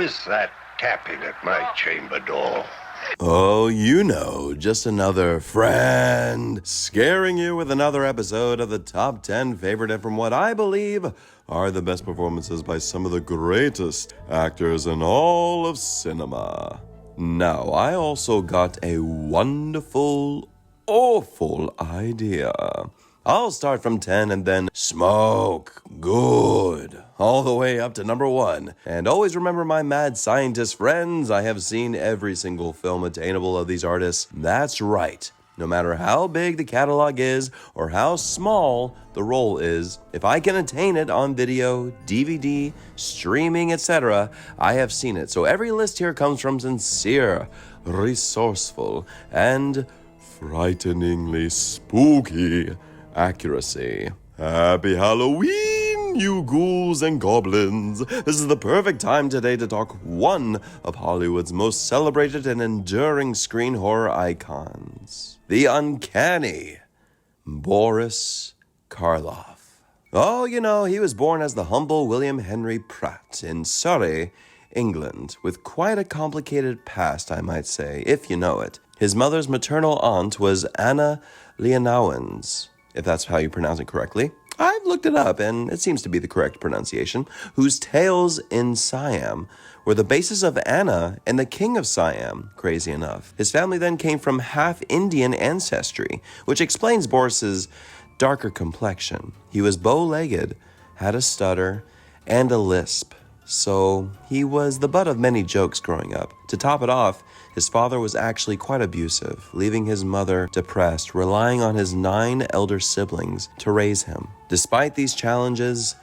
is that tapping at my chamber door? Oh, you know, just another friend scaring you with another episode of the Top 10 Favorite and from what I believe are the best performances by some of the greatest actors in all of cinema. Now, I also got a wonderful, awful idea. I'll start from 10 and then smoke good all the way up to number 1. And always remember, my mad scientist friends, I have seen every single film attainable of these artists. That's right. No matter how big the catalog is or how small the role is, if I can attain it on video, DVD, streaming, etc., I have seen it. So every list here comes from sincere, resourceful, and frighteningly spooky accuracy. Happy Halloween, you ghouls and goblins. This is the perfect time today to talk one of Hollywood's most celebrated and enduring screen horror icons. The Uncanny, Boris Karloff. Oh, you know, he was born as the humble William Henry Pratt in Surrey, England, with quite a complicated past, I might say, if you know it. His mother's maternal aunt was Anna Leonowens, if that's how you pronounce it correctly. I've looked it up, and it seems to be the correct pronunciation, whose tales in Siam were the basis of Anna and the King of Siam, crazy enough. His family then came from half-Indian ancestry, which explains Boris's darker complexion. He was bow-legged, had a stutter, and a lisp, so he was the butt of many jokes growing up. To top it off, his father was actually quite abusive, leaving his mother depressed, relying on his 9 elder siblings to raise him. Despite these challenges,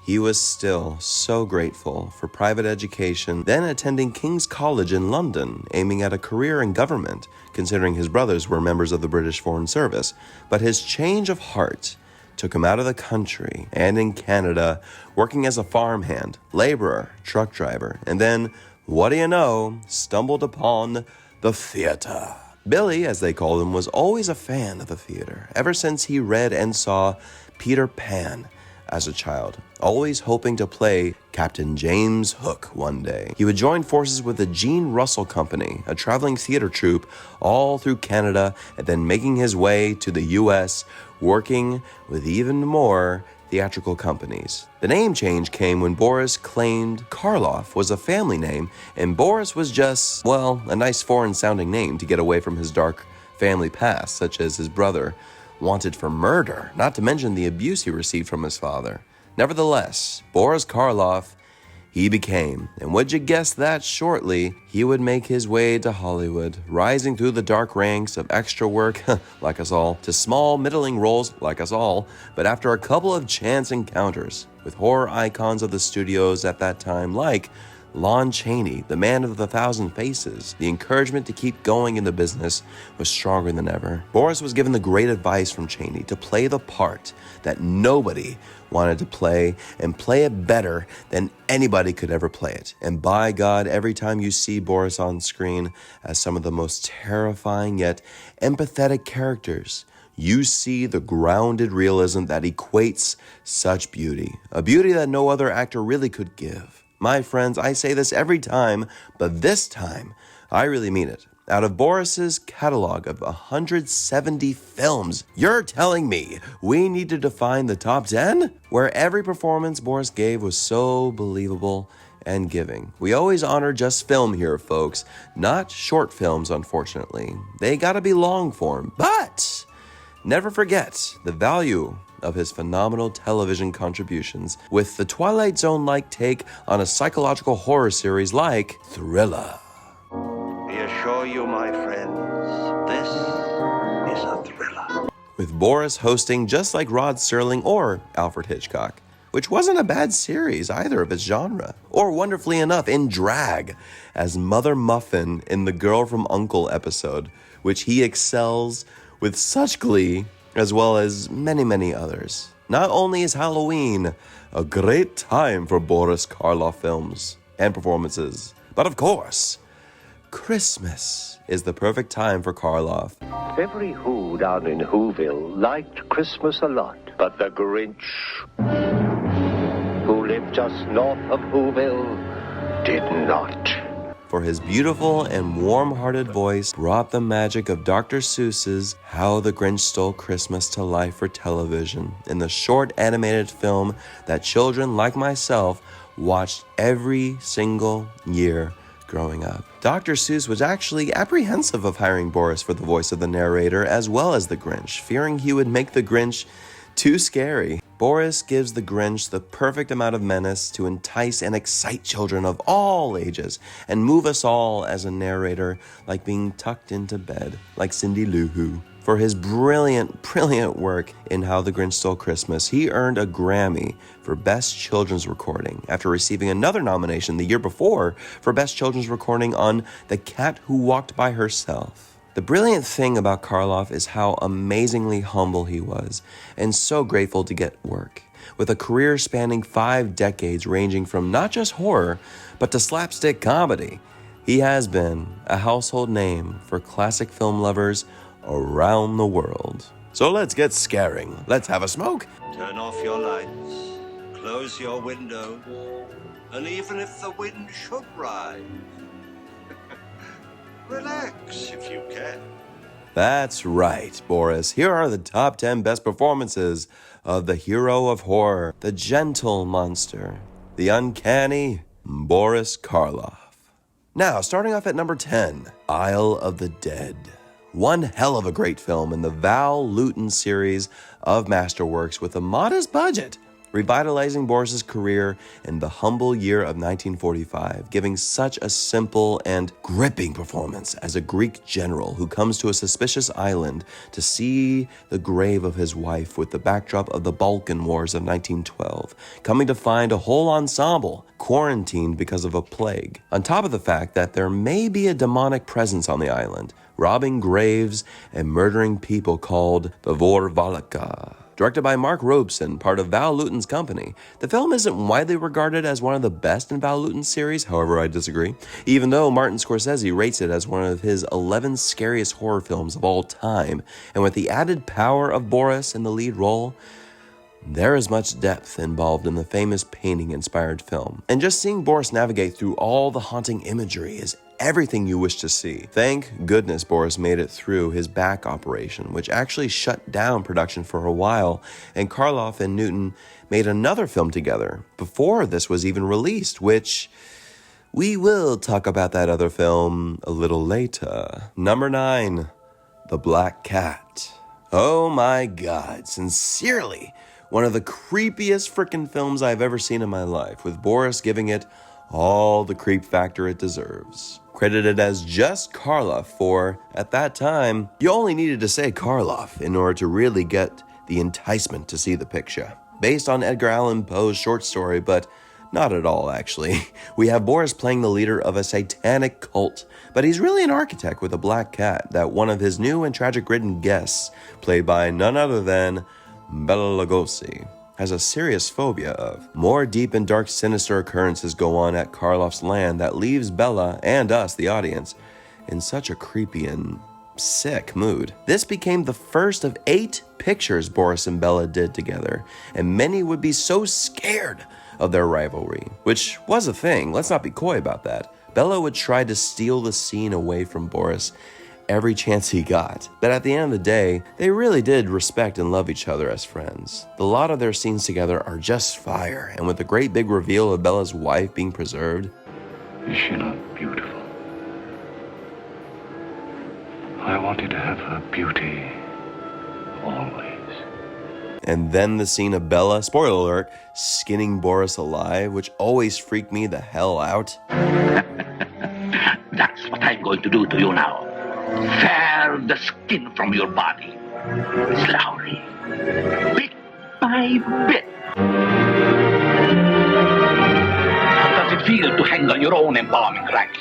he was still so grateful for private education, then attending King's College in London, aiming at a career in government, considering his brothers were members of the British Foreign Service. But his change of heart took him out of the country and in Canada, working as a farmhand, laborer, truck driver, and then, what do you know, stumbled upon the theater. Billy, as they called him, was always a fan of the theater, ever since he read and saw Peter Pan as a child, always hoping to play Captain James Hook one day. He would join forces with the Gene Russell Company, a traveling theater troupe all through Canada, and then making his way to the US, working with even more theatrical companies. The name change came when Boris claimed Karloff was a family name, and Boris was just, well, a nice foreign-sounding name to get away from his dark family past, such as his brother wanted for murder, not to mention the abuse he received from his father. Nevertheless, Boris Karloff, he became, and would you guess that shortly, he would make his way to Hollywood, rising through the dark ranks of extra work, like us all, to small, middling roles, like us all, but after a couple of chance encounters with horror icons of the studios at that time, like Lon Chaney, the man of the 1,000 faces, the encouragement to keep going in the business was stronger than ever. Boris was given the great advice from Chaney to play the part that nobody wanted to play and play it better than anybody could ever play it. And by God, every time you see Boris on screen as some of the most terrifying yet empathetic characters, you see the grounded realism that equates such beauty, a beauty that no other actor really could give. My friends, I say this every time, but this time, I really mean it. Out of Boris's catalog of 170 films, you're telling me we need to define the top 10? Where every performance Boris gave was so believable and giving. We always honor just film here, folks, not short films, unfortunately. They gotta be long form, but never forget the value of his phenomenal television contributions with the Twilight Zone-like take on a psychological horror series like Thriller. I assure you, my friends, this is a thriller. With Boris hosting just like Rod Serling or Alfred Hitchcock, which wasn't a bad series either of its genre, or wonderfully enough in drag as Mother Muffin in the Girl from U.N.C.L.E. episode, which he excels with such glee, as well as many, many others. Not only is Halloween a great time for Boris Karloff films and performances, but of course, Christmas is the perfect time for Karloff. Every Who down in Whoville liked Christmas a lot, but the Grinch, who lived just north of Whoville, did not. For his beautiful and warm-hearted voice brought the magic of Dr. Seuss's How the Grinch Stole Christmas to life for television in the short animated film that children like myself watched every single year growing up. Dr. Seuss was actually apprehensive of hiring Boris for the voice of the narrator as well as the Grinch, fearing he would make the Grinch too scary. Boris gives the Grinch the perfect amount of menace to entice and excite children of all ages and move us all as a narrator like being tucked into bed like Cindy Lou Who. For his brilliant work in How the Grinch Stole Christmas, he earned a Grammy for Best Children's Recording after receiving another nomination the year before for Best Children's Recording on The Cat Who Walked by Herself. The brilliant thing about Karloff is how amazingly humble he was, and so grateful to get work. With a career spanning 5 decades ranging from not just horror, but to slapstick comedy, he has been a household name for classic film lovers around the world. So let's get scaring. Let's have a smoke. Turn off your lights, close your windows, and even if the wind should rise, relax if you can. That's right, Boris. Here are the top 10 best performances of the hero of horror, the gentle monster, the uncanny Boris Karloff. Now, starting off at number 10, Isle of the Dead. One hell of a great film in the Val Lewton series of masterworks with a modest budget, revitalizing Boris's career in the humble year of 1945, giving such a simple and gripping performance as a Greek general who comes to a suspicious island to see the grave of his wife with the backdrop of the Balkan Wars of 1912, coming to find a whole ensemble quarantined because of a plague, on top of the fact that there may be a demonic presence on the island, robbing graves and murdering people called the Vorvalaka. Directed by Mark Robeson, part of Val Lewton's company, the film isn't widely regarded as one of the best in Val Lewton's series, however I disagree, even though Martin Scorsese rates it as one of his 11 scariest horror films of all time, and with the added power of Boris in the lead role, there is much depth involved in the famous painting-inspired film. And just seeing Boris navigate through all the haunting imagery is everything you wish to see. Thank goodness Boris made it through his back operation, which actually shut down production for a while, and Karloff and Newton made another film together before this was even released, which we will talk about that other film a little later. Number 9, The Black Cat. Oh my God, sincerely, one of the creepiest frickin' films I've ever seen in my life, with Boris giving it all the creep factor it deserves. Credited as just Karloff for, at that time, you only needed to say Karloff in order to really get the enticement to see the picture. Based on Edgar Allan Poe's short story, but not at all actually. We have Boris playing the leader of a satanic cult, but he's really an architect with a black cat that one of his new and tragic-ridden guests, played by none other than Bela Lugosi, has a serious phobia of. More deep and dark sinister occurrences go on at Karloff's land that leaves Bella and us, the audience, in such a creepy and sick mood. This became the first of 8 pictures Boris and Bella did together, and many would be so scared of their rivalry, which was a thing, let's not be coy about that. Bella would try to steal the scene away from Boris every chance he got. But at the end of the day, they really did respect and love each other as friends. The lot of their scenes together are just fire, and with the great big reveal of Bella's wife being preserved. Is she not beautiful? I wanted to have her beauty always. And then the scene of Bella, spoiler alert, skinning Boris alive, which always freaked me the hell out. That's what I'm going to do to you now. Tear the skin from your body. Slowly. Bit by bit. How does it feel to hang on your own embalming rack?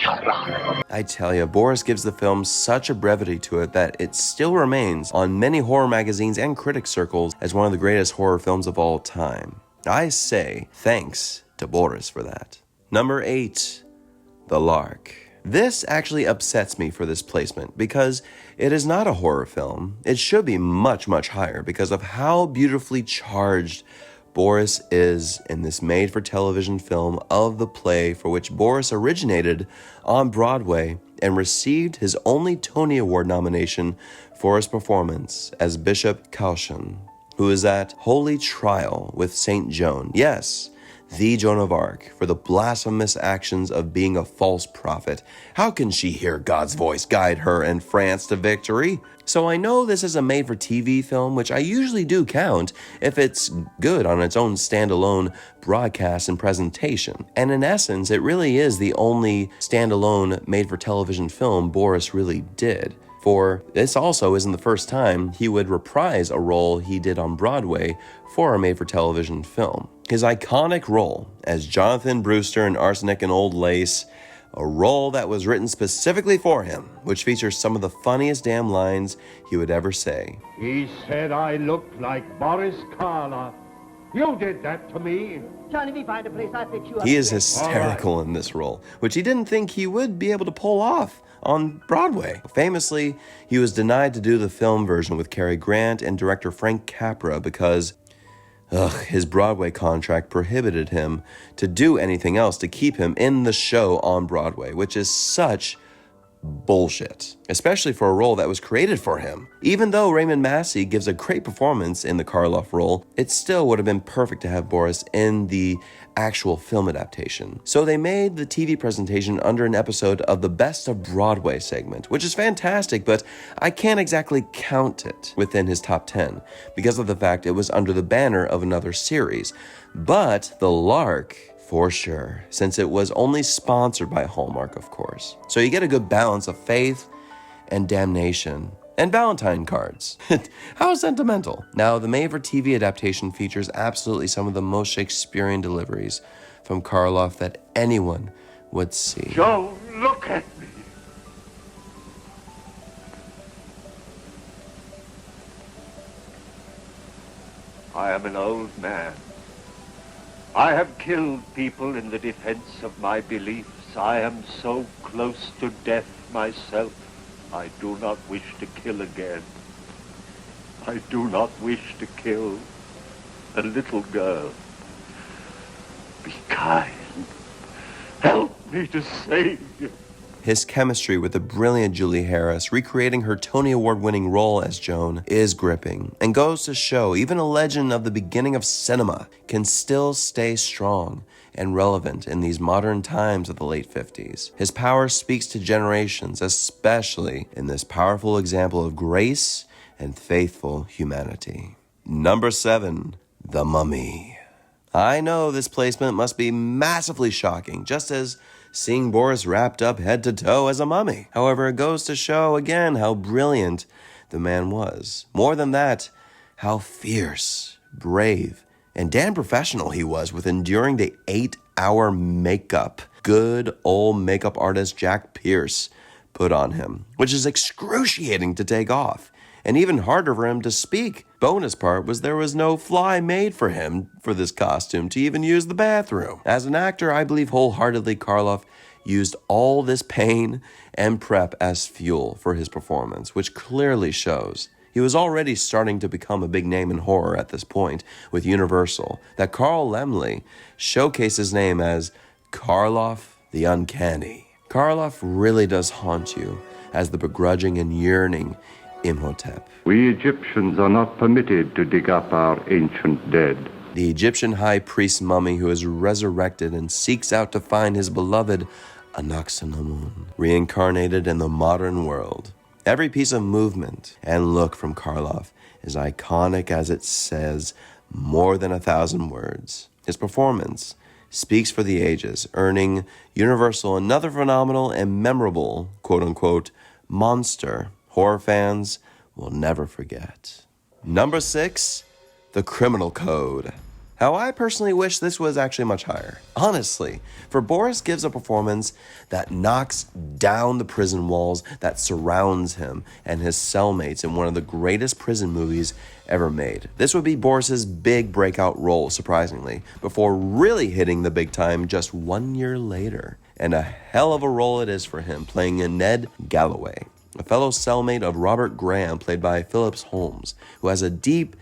I tell you, Boris gives the film such a brevity to it that it still remains on many horror magazines and critic circles as one of the greatest horror films of all time. I say thanks to Boris for that. Number 8, The Lark. This actually upsets me for this placement because it is not a horror film. It should be much, much higher because of how beautifully charged Boris is in this made-for-television film of the play for which Boris originated on Broadway and received his only Tony Award nomination for his performance as Bishop Cauchon, who is at holy trial with Saint Joan. Yes, the Joan of Arc, for the blasphemous actions of being a false prophet. How can she hear God's voice guide her and France to victory? So I know this is a made-for-TV film, which I usually do count if it's good on its own standalone broadcast and presentation. And in essence, it really is the only standalone made-for-television film Boris really did. For this also isn't the first time he would reprise a role he did on Broadway for a made-for-television film. His iconic role as Jonathan Brewster in Arsenic and Old Lace, a role that was written specifically for him, which features some of the funniest damn lines he would ever say. He said I looked like Boris Karloff. You did that to me. Johnny, me find a place, I fix you up. He is hysterical in this role, which he didn't think he would be able to pull off on Broadway. Famously, he was denied to do the film version with Cary Grant and director Frank Capra because his Broadway contract prohibited him to do anything else to keep him in the show on Broadway, which is such bullshit, especially for a role that was created for him. Even though Raymond Massey gives a great performance in the Karloff role, it still would have been perfect to have Boris in the actual film adaptation. So they made the TV presentation under an episode of the Best of Broadway segment, which is fantastic, but I can't exactly count it within his top 10 because of the fact it was under the banner of another series. But the Lark, for sure, since it was only sponsored by Hallmark, of course. So you get a good balance of faith and damnation. And Valentine cards. How sentimental. Now, the made-for-TV adaptation features absolutely some of the most Shakespearean deliveries from Karloff that anyone would see. Joe, look at me. I am an old man. I have killed people in the defense of my beliefs. I am so close to death myself. I do not wish to kill again. I do not wish to kill a little girl. Be kind. Help me to save you. His chemistry with the brilliant Julie Harris, recreating her Tony Award-winning role as Joan, is gripping and goes to show even a legend of the beginning of cinema can still stay strong and relevant in these modern times of the late 50s. His power speaks to generations, especially in this powerful example of grace and faithful humanity. Number 7, The Mummy. I know this placement must be massively shocking, just as seeing Boris wrapped up head to toe as a mummy. However, it goes to show again how brilliant the man was. More than that, how fierce, brave, and damn professional he was with enduring the 8-hour makeup good old makeup artist Jack Pierce put on him, which is excruciating to take off, and even harder for him to speak. Bonus part was there was no fly made for him for this costume to even use the bathroom. As an actor, I believe wholeheartedly Karloff used all this pain and prep as fuel for his performance, which clearly shows. He was already starting to become a big name in horror at this point with Universal, that Carl Laemmle showcased his name as Karloff the Uncanny. Karloff really does haunt you as the begrudging and yearning Imhotep. We Egyptians are not permitted to dig up our ancient dead. The Egyptian high priest mummy who is resurrected and seeks out to find his beloved Anaxamun, reincarnated in the modern world. Every piece of movement and look from Karloff is iconic as it says more than 1,000 words. His performance speaks for the ages, earning Universal another phenomenal and memorable, quote-unquote, monster horror fans will never forget. Number 6, The Criminal Code. How I personally wish this was actually much higher. Honestly, for Boris gives a performance that knocks down the prison walls that surrounds him and his cellmates in one of the greatest prison movies ever made. This would be Boris's big breakout role, surprisingly, before really hitting the big time just 1 year later. And a hell of a role it is for him, playing a Ned Galloway, a fellow cellmate of Robert Graham, played by Phillips Holmes, who has a deep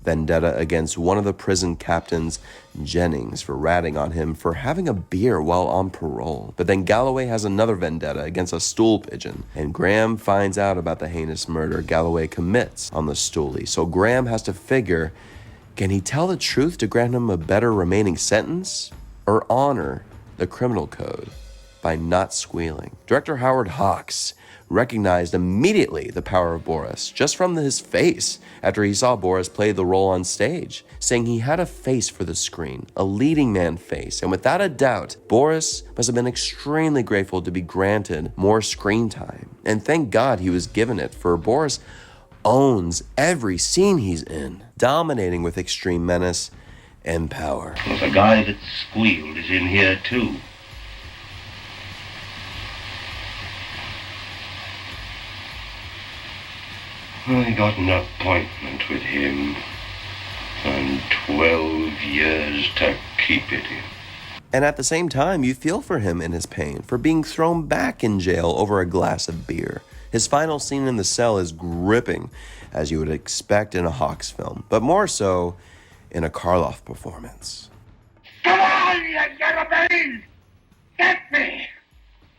vendetta against one of the prison captains, Jennings, for ratting on him for having a beer while on parole. But then Galloway has another vendetta against a stool pigeon, and Graham finds out about the heinous murder Galloway commits on the stoolie. So Graham has to figure, can he tell the truth to grant him a better remaining sentence, or honor the criminal code by not squealing? Director Howard Hawks recognized immediately the power of Boris just from his face after he saw Boris play the role on stage, saying he had a face for the screen, a leading man face, and without a doubt, Boris must have been extremely grateful to be granted more screen time. And thank God he was given it, for Boris owns every scene he's in, dominating with extreme menace and power. Well, the guy that squealed is in here too. I got an appointment with him, and 12 years to keep it in. And at the same time, you feel for him in his pain, for being thrown back in jail over a glass of beer. His final scene in the cell is gripping, as you would expect in a Hawks film, but more so in a Karloff performance. Come on, you yellowbellies! Get me!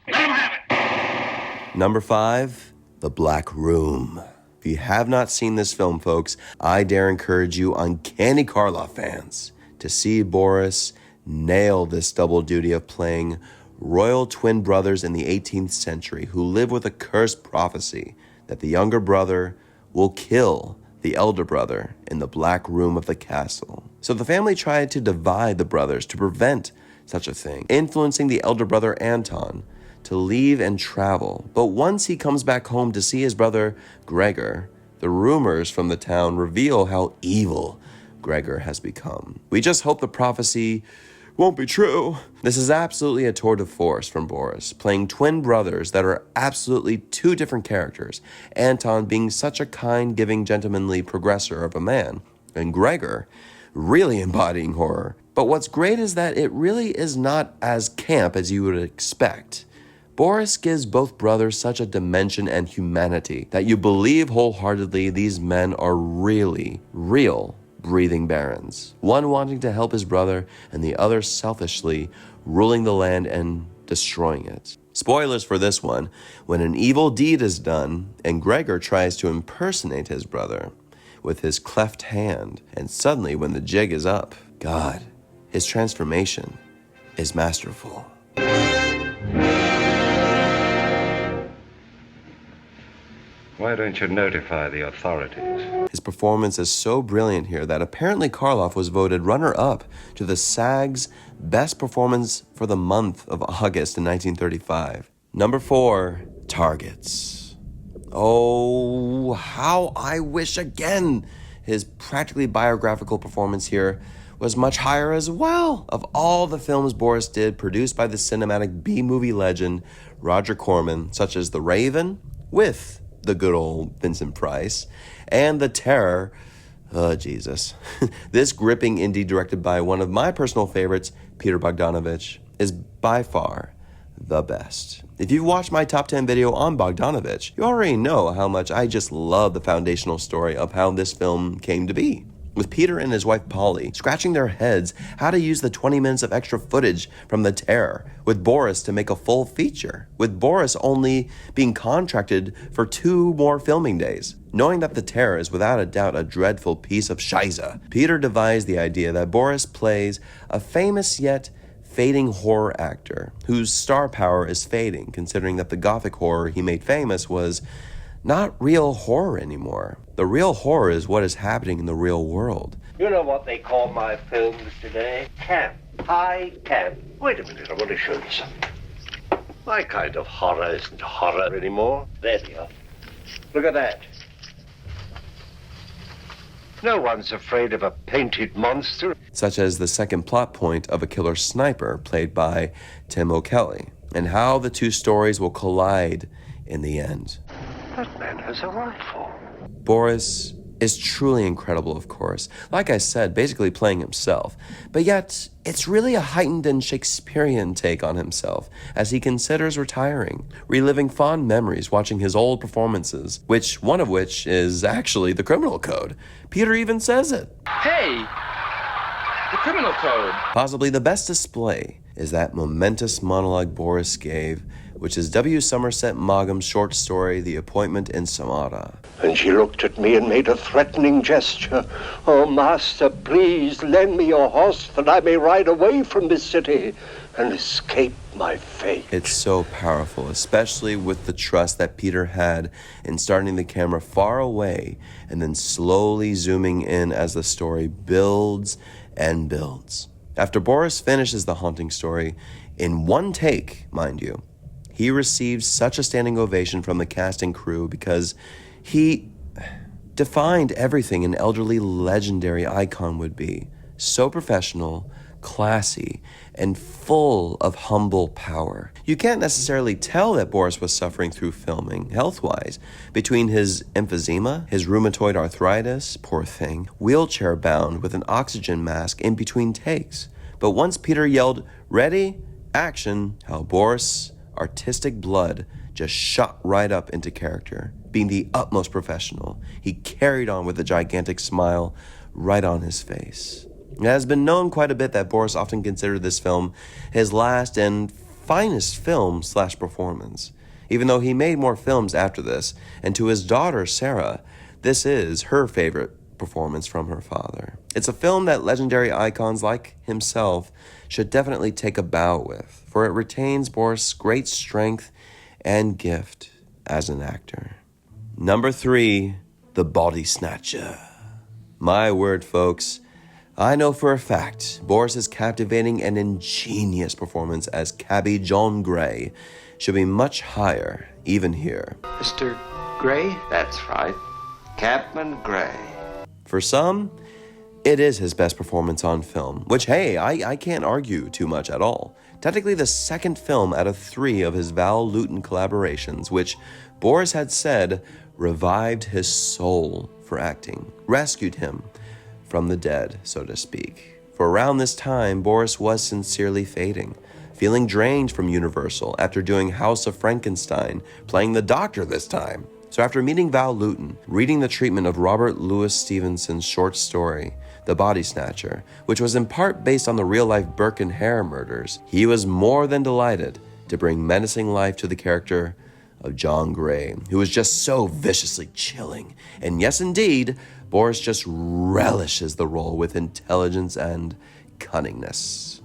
Let him have it! Number 5, The Black Room. If you have not seen this film, folks, I dare encourage you, Uncanny Karloff fans, to see Boris nail this double duty of playing royal twin brothers in the 18th century who live with a cursed prophecy that the younger brother will kill the elder brother in the black room of the castle. So the family tried to divide the brothers to prevent such a thing, influencing the elder brother Anton to leave and travel. But once he comes back home to see his brother Gregor, the rumors from the town reveal how evil Gregor has become. We just hope the prophecy won't be true. This is absolutely a tour de force from Boris, playing twin brothers that are absolutely two different characters. Anton being such a kind, giving, gentlemanly progressor of a man, and Gregor really embodying horror. But what's great is that it really is not as camp as you would expect. Boris gives both brothers such a dimension and humanity that you believe wholeheartedly these men are really real breathing barons. One wanting to help his brother and the other selfishly ruling the land and destroying it. Spoilers for this one, when an evil deed is done and Gregor tries to impersonate his brother with his cleft hand, and suddenly when the jig is up, God, his transformation is masterful. Why don't you notify the authorities? His performance is so brilliant here that apparently Karloff was voted runner-up to the SAG's Best Performance for the month of August in 1935. Number 4, Targets. Oh, how I wish again his practically biographical performance here was much higher as well. Of all the films Boris did, produced by the cinematic B-movie legend Roger Corman, such as The Raven, with the good old Vincent Price, and The Terror, oh Jesus. This gripping indie directed by one of my personal favorites, Peter Bogdanovich, is by far the best. If you've watched my top 10 video on Bogdanovich, you already know how much I just love the foundational story of how this film came to be. With Peter and his wife Polly scratching their heads how to use the 20 minutes of extra footage from The Terror, with Boris to make a full feature, with Boris only being contracted for 2 more filming days. Knowing that The Terror is without a doubt a dreadful piece of shiza, Peter devised the idea that Boris plays a famous yet fading horror actor whose star power is fading, considering that the gothic horror he made famous was not real horror anymore. The real horror is what is happening in the real world. You know what they call my films today? Camp. High camp. Wait a minute, I want to show you something. My kind of horror isn't horror anymore. There we are. Look at that. No one's afraid of a painted monster. Such as the second plot point of A Killer Sniper, played by Tim O'Kelly, and how the two stories will collide in the end. That man has a rifle. Boris is truly incredible, of course. Like I said, basically playing himself. But yet, it's really a heightened and Shakespearean take on himself as he considers retiring, reliving fond memories watching his old performances, one of which is actually the criminal code. Peter even says it. Hey! The criminal code! Possibly the best display is that momentous monologue Boris gave, which is W. Somerset Maugham's short story, The Appointment in Samara. And she looked at me and made a threatening gesture. Oh, master, please lend me your horse that I may ride away from this city and escape my fate. It's so powerful, especially with the trust that Peter had in starting the camera far away and then slowly zooming in as the story builds and builds. After Boris finishes the haunting story, in one take, mind you, he received such a standing ovation from the cast and crew because he defined everything an elderly legendary icon would be. So professional, classy, and full of humble power. You can't necessarily tell that Boris was suffering through filming, health-wise, between his emphysema, his rheumatoid arthritis, poor thing, wheelchair-bound with an oxygen mask in between takes. But once Peter yelled, "Ready, action," how Boris' artistic blood just shot right up into character. Being the utmost professional, he carried on with a gigantic smile right on his face. It has been known quite a bit that Boris often considered this film his last and finest film/performance, even though he made more films after this, and to his daughter Sarah, this is her favorite performance from her father. It's a film that legendary icons like himself should definitely take a bow with, for it retains Boris' great strength and gift as an actor. Number 3, The Body Snatcher. My word, folks, I know for a fact Boris' captivating and ingenious performance as Cabby John Gray should be much higher, even here. Mr. Gray? That's right. Captain Gray. For some, it is his best performance on film, which, hey, I can't argue too much at all. Technically the second film out of 3 of his Val Lewton collaborations, which Boris had said revived his soul for acting, rescued him from the dead, so to speak. For around this time, Boris was sincerely fading, feeling drained from Universal after doing House of Frankenstein, playing the Doctor this time. So after meeting Val Lewton, reading the treatment of Robert Louis Stevenson's short story, The Body Snatcher, which was in part based on the real-life Burke and Hare murders, he was more than delighted to bring menacing life to the character of John Gray, who was just so viciously chilling. And yes, indeed, Boris just relishes the role with intelligence and cunningness.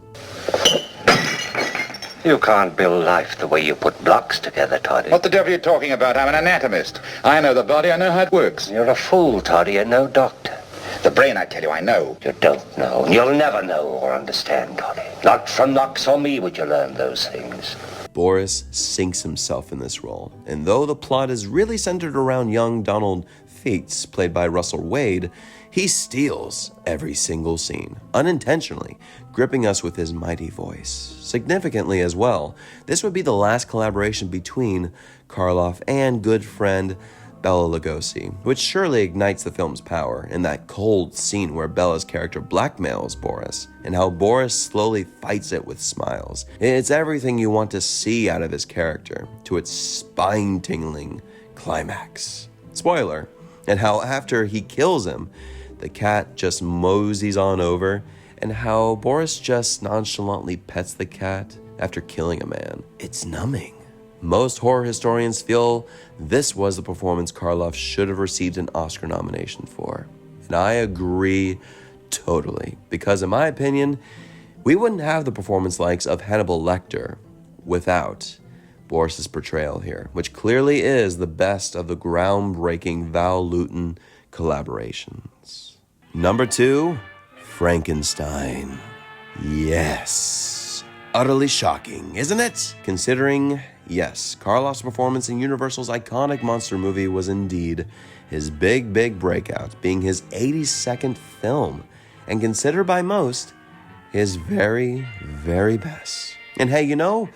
You can't build life the way you put blocks together, Toddy. What the devil are you talking about? I'm an anatomist. I know the body, I know how it works. You're a fool, Toddy, you're no doctor. The brain, I tell you, I know. You don't know, and you'll never know or understand, Toddy. Not from Knox or me would you learn those things. Boris sinks himself in this role, and though the plot is really centered around young Donald Feats, played by Russell Wade, he steals every single scene, unintentionally, gripping us with his mighty voice. Significantly as well, this would be the last collaboration between Karloff and good friend Bela Lugosi, which surely ignites the film's power in that cold scene where Bela's character blackmails Boris, and how Boris slowly fights it with smiles. It's everything you want to see out of his character, to its spine-tingling climax. Spoiler, and how after he kills him, the cat just moseys on over, and how Boris just nonchalantly pets the cat after killing a man. It's numbing. Most horror historians feel this was the performance Karloff should have received an Oscar nomination for. And I agree totally, because in my opinion, we wouldn't have the performance likes of Hannibal Lecter without Boris's portrayal here, which clearly is the best of the groundbreaking Val Lewton collaborations. Number 2, Frankenstein. Yes. Utterly shocking, isn't it? Considering, yes, Karloff's performance in Universal's iconic monster movie was indeed his big breakout, being his 82nd film, and considered by most his very best. And hey, you know,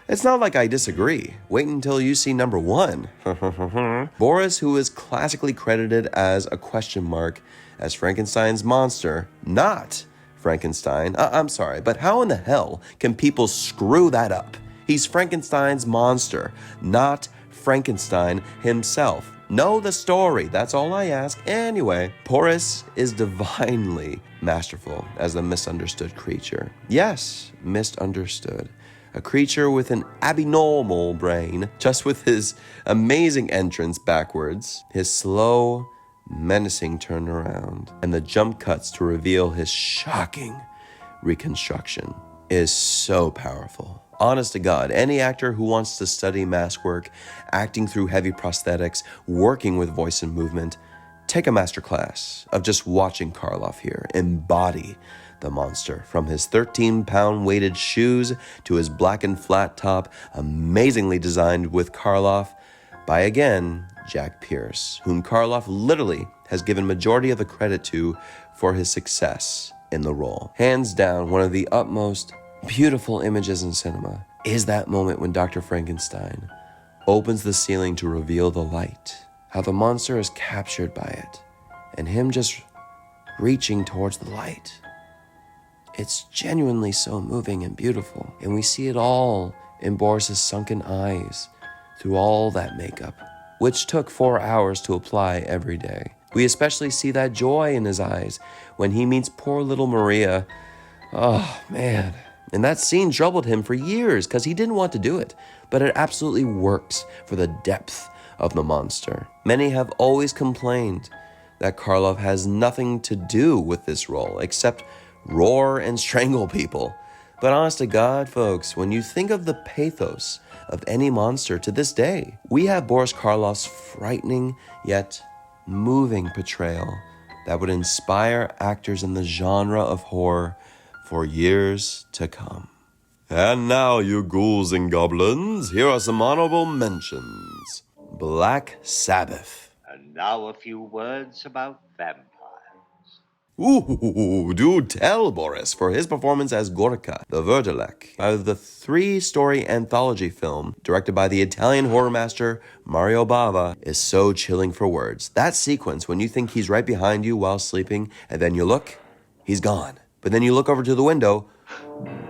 It's not like I disagree. Wait until you see number 1. Boris, who is classically credited as a question mark as Frankenstein's monster, not Frankenstein. I'm sorry, but how in the hell can people screw that up? He's Frankenstein's monster, not Frankenstein himself. Know the story, that's all I ask. Anyway, Boris is divinely masterful as the misunderstood creature. Yes, misunderstood. A creature with an abnormal brain, just with his amazing entrance backwards, his slow, menacing turnaround, and the jump cuts to reveal his shocking reconstruction is so powerful. Honest to God, any actor who wants to study mask work, acting through heavy prosthetics, working with voice and movement, take a masterclass of just watching Karloff here embody the monster, from his 13-pound weighted shoes to his blackened flat top, amazingly designed with Karloff by, again, Jack Pierce, whom Karloff literally has given majority of the credit to for his success in the role. Hands down, one of the utmost beautiful images in cinema is that moment when Dr. Frankenstein opens the ceiling to reveal the light, how the monster is captured by it, and him just reaching towards the light. It's genuinely so moving and beautiful, and we see it all in Boris's sunken eyes through all that makeup, which took 4 hours to apply every day. We especially see that joy in his eyes when he meets poor little Maria. Oh, man. And that scene troubled him for years because he didn't want to do it, but it absolutely works for the depth of the monster. Many have always complained that Karloff has nothing to do with this role except roar and strangle people. But honest to God, folks, when you think of the pathos of any monster to this day, we have Boris Karloff's frightening yet moving portrayal that would inspire actors in the genre of horror for years to come. And now, you ghouls and goblins, here are some honorable mentions. Black Sabbath. And now a few words about vampires. Ooh, do tell, Boris, for his performance as Gorka, the Verdelek, out of the 3-story anthology film directed by the Italian horror master Mario Bava, is so chilling for words. That sequence when you think he's right behind you while sleeping, and then you look, he's gone. But then you look over to the window,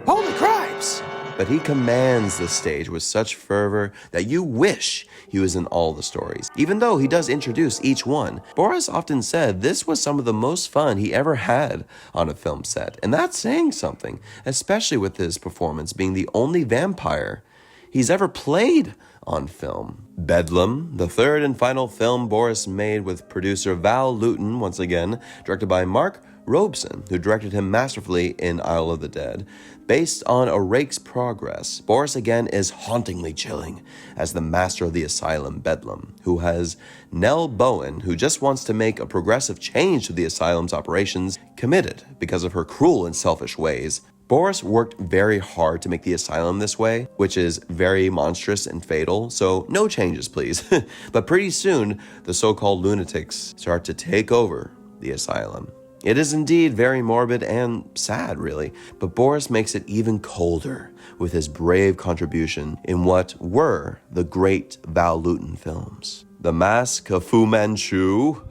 holy cripes! But he commands the stage with such fervor that you wish he was in all the stories. Even though he does introduce each one, Boris often said this was some of the most fun he ever had on a film set. And that's saying something, especially with his performance being the only vampire he's ever played on film. Beldum, the third and final film Boris made with producer Val Lewton, once again, directed by Mark Robeson, who directed him masterfully in Isle of the Dead. Based on A Rake's Progress, Boris again is hauntingly chilling as the master of the asylum, Beldum, who has Nell Bowen, who just wants to make a progressive change to the asylum's operations, committed because of her cruel and selfish ways. Boris worked very hard to make the asylum this way, which is very monstrous and fatal, so no changes, please. But pretty soon, the so-called lunatics start to take over the asylum. It is indeed very morbid and sad, really, but Boris makes it even colder with his brave contribution in what were the great Val Lewton films. The Mask of Fu Manchu.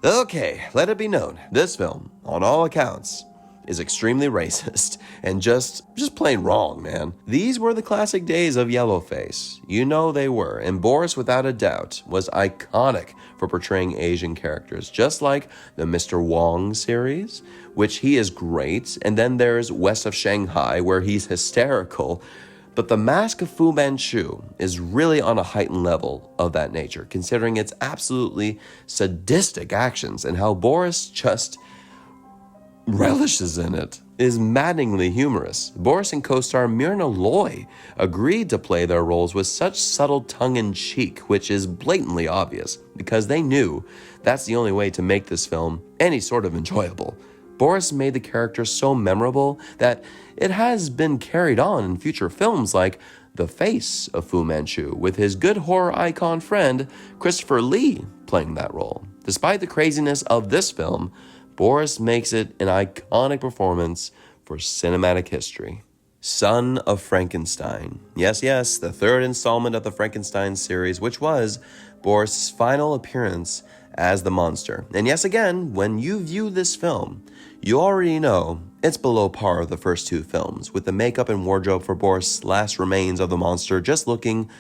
Okay, let it be known, this film, on all accounts, is extremely racist and just plain wrong, man. These were the classic days of Yellowface. You know they were, and Boris, without a doubt, was iconic for portraying Asian characters, just like the Mr. Wong series, which he is great, and then there's West of Shanghai, where he's hysterical. But The Mask of Fu Manchu is really on a heightened level of that nature, considering its absolutely sadistic actions and how Boris just relishes in it. Is maddeningly humorous. Boris and co-star Myrna Loy agreed to play their roles with such subtle tongue-in-cheek, which is blatantly obvious, because they knew that's the only way to make this film any sort of enjoyable. Boris made the character so memorable that it has been carried on in future films like The Face of Fu Manchu, with his good horror icon friend Christopher Lee playing that role. Despite the craziness of this film, Boris makes it an iconic performance for cinematic history. Son of Frankenstein. Yes, the third installment of the Frankenstein series, which was Boris' final appearance as the monster. And yes, again, when you view this film, you already know it's below par of the first two films, with the makeup and wardrobe for Boris' last remains of the monster just looking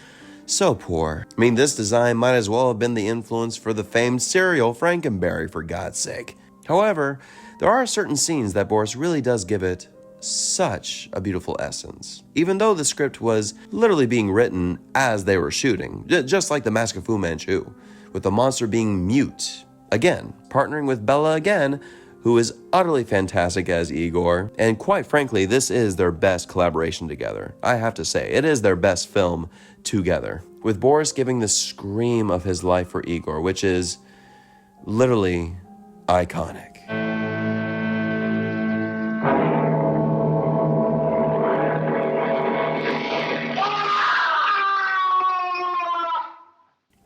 so poor. I mean, this design might as well have been the influence for the famed cereal Frankenberry, for God's sake. However, there are certain scenes that Boris really does give it such a beautiful essence, even though the script was literally being written as they were shooting, just like the Mask of Fu Manchu, with the monster being mute, again, partnering with Bella again, who is utterly fantastic as Igor, and quite frankly, this is their best collaboration together. I have to say, it is their best film together, with Boris giving the scream of his life for Igor, which is literally iconic.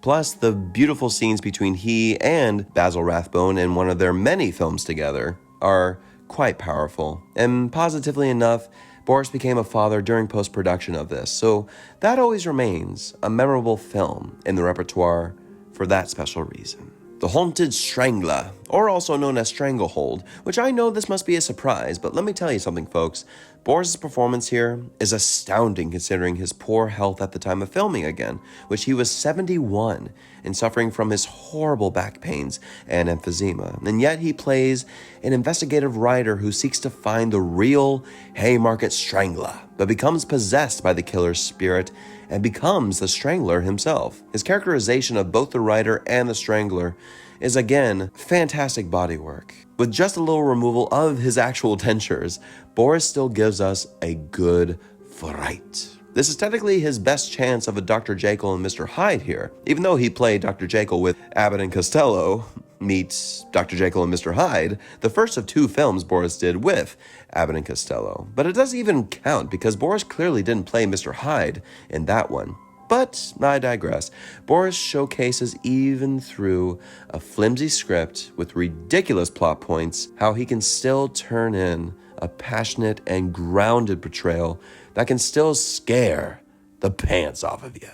Plus, the beautiful scenes between he and Basil Rathbone in one of their many films together are quite powerful. And positively enough, Boris became a father during post-production of this, so that always remains a memorable film in the repertoire for that special reason. The Haunted Strangler, or also known as Stranglehold, which I know this must be a surprise, but let me tell you something, folks. Boris' performance here is astounding considering his poor health at the time of filming again, which he was 71 and suffering from his horrible back pains and emphysema. And yet he plays an investigative writer who seeks to find the real Haymarket Strangler, but becomes possessed by the killer's spirit and becomes the Strangler himself. His characterization of both the writer and the Strangler is again fantastic bodywork. With just a little removal of his actual dentures, Boris still gives us a good fright. This is technically his best chance of a Dr. Jekyll and Mr. Hyde here, even though he played Dr. Jekyll with Abbott and Costello meets Dr. Jekyll and Mr. Hyde, the first of two films Boris did with Abbott and Costello. But it doesn't even count because Boris clearly didn't play Mr. Hyde in that one. But I digress. Boris showcases, even through a flimsy script with ridiculous plot points, how he can still turn in a passionate and grounded portrayal that can still scare the pants off of you.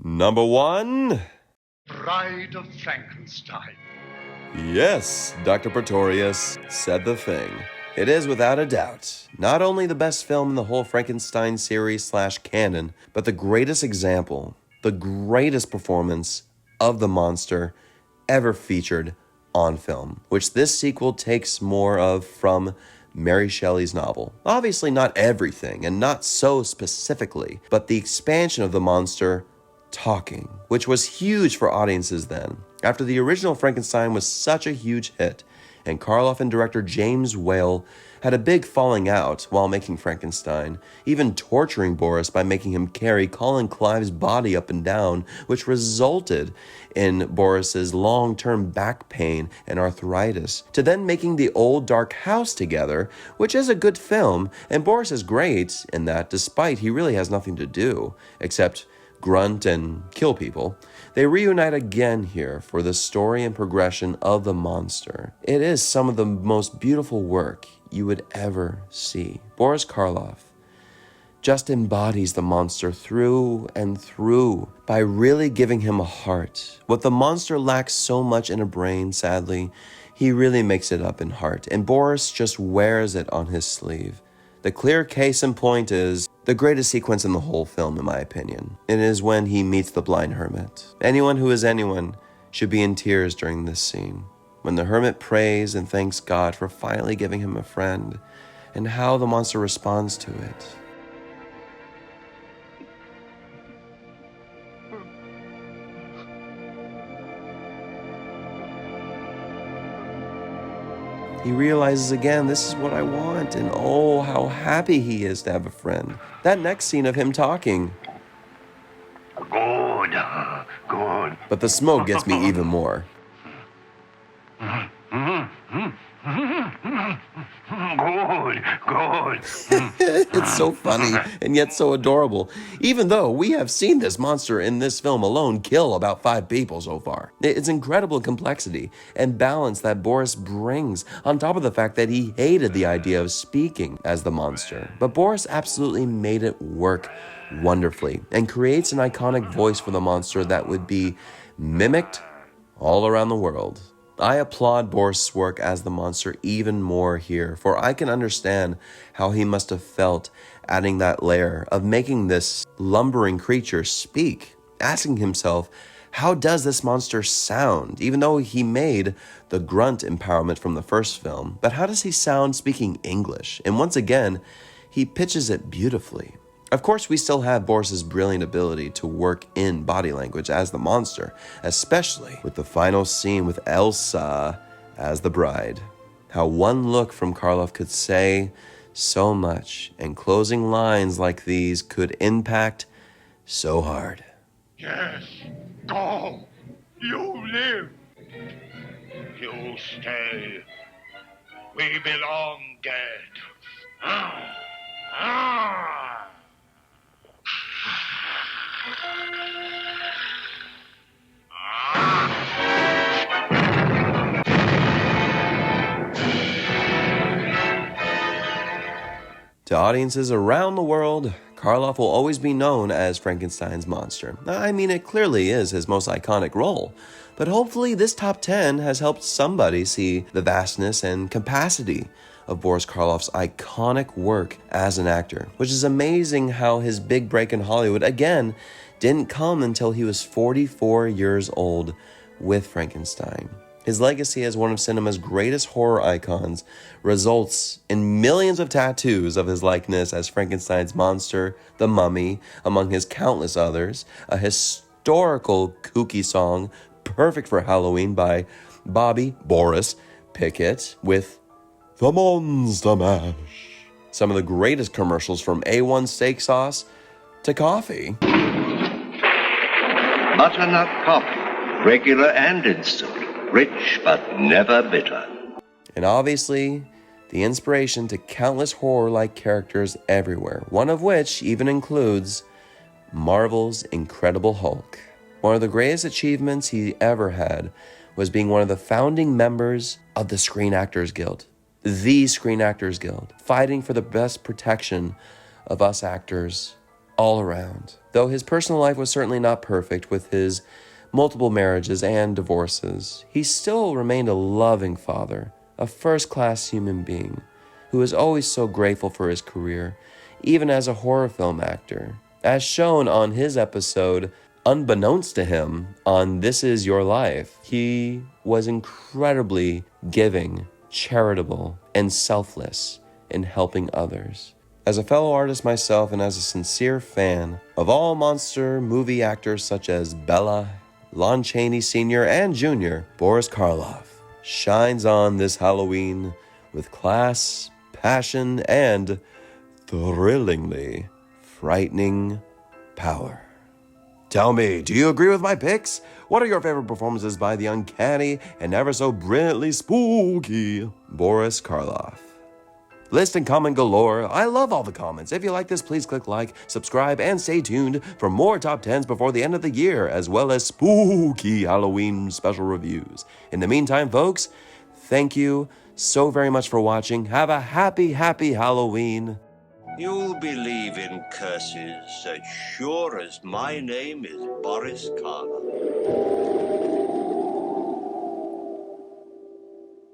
Number 1. Bride of Frankenstein. Yes, Dr. Pretorius said the thing. It is without a doubt not only the best film in the whole Frankenstein series / canon, but the greatest example, the greatest performance of the monster ever featured on film, which this sequel takes more of from Mary Shelley's novel. Obviously not everything, and not so specifically, but the expansion of the monster talking, which was huge for audiences then. After the original Frankenstein was such a huge hit, and Karloff and director James Whale had a big falling out while making Frankenstein, even torturing Boris by making him carry Colin Clive's body up and down, which resulted in Boris's long-term back pain and arthritis, to then making The Old Dark House together, which is a good film, and Boris is great in that despite he really has nothing to do, except grunt and kill people. They reunite again here for the story and progression of the monster. It is some of the most beautiful work you would ever see. Boris Karloff just embodies the monster through and through by really giving him a heart. What the monster lacks so much in a brain, sadly, he really makes it up in heart, and Boris just wears it on his sleeve. The clear case in point is the greatest sequence in the whole film, in my opinion. It is when he meets the blind hermit. Anyone who is anyone should be in tears during this scene, when the hermit prays and thanks God for finally giving him a friend, and how the monster responds to it. He realizes again, this is what I want, and oh, how happy he is to have a friend. That next scene of him talking. Good. But the smoke gets me even more. Good, good. It's so funny and yet so adorable, even though we have seen this monster in this film alone kill about 5 people so far. It's incredible complexity and balance that Boris brings, on top of the fact that he hated the idea of speaking as the monster. But Boris absolutely made it work wonderfully and creates an iconic voice for the monster that would be mimicked all around the world. I applaud Boris' work as the monster even more here, for I can understand how he must have felt adding that layer of making this lumbering creature speak, asking himself, how does this monster sound? Even though he made the grunt empowerment from the first film, but how does he sound speaking English? And once again, he pitches it beautifully. Of course, we still have Boris's brilliant ability to work in body language as the monster, especially with the final scene with Elsa as the bride. How one look from Karloff could say so much, and closing lines like these could impact so hard. Yes, go. You live. You stay. We belong dead. To audiences around the world, Karloff will always be known as Frankenstein's monster. I mean, it clearly is his most iconic role, but hopefully this top 10 has helped somebody see the vastness and capacity of Boris Karloff's iconic work as an actor, which is amazing how his big break in Hollywood, again, didn't come until he was 44 years old with Frankenstein. His legacy as one of cinema's greatest horror icons results in millions of tattoos of his likeness as Frankenstein's monster, the mummy, among his countless others, a historical kooky song perfect for Halloween by Boris Pickett with The Monster Mash. Some of the greatest commercials from A1 steak sauce to coffee. Butternut coffee, regular and instant, rich but never bitter. And obviously, the inspiration to countless horror-like characters everywhere, one of which even includes Marvel's Incredible Hulk. One of the greatest achievements he ever had was being one of the founding members of the Screen Actors Guild. The Screen Actors Guild, fighting for the best protection of us actors all around. Though his personal life was certainly not perfect with his multiple marriages and divorces, he still remained a loving father, a first-class human being who was always so grateful for his career, even as a horror film actor. As shown on his episode, unbeknownst to him, on This Is Your Life, he was incredibly giving, charitable, and selfless in helping others. As a fellow artist myself and as a sincere fan of all monster movie actors such as Bella, Lon Chaney Sr. and Jr., Boris Karloff shines on this Halloween with class, passion, and thrillingly frightening power. Tell me, do you agree with my picks? What are your favorite performances by the uncanny and ever so brilliantly spooky Boris Karloff? List and comment galore. I love all the comments. If you like this, please click like, subscribe, and stay tuned for more top 10s before the end of the year, as well as spooky Halloween special reviews. In the meantime, folks, thank you so very much for watching. Have a happy Halloween. You'll believe in curses as sure as my name is Boris Karloff.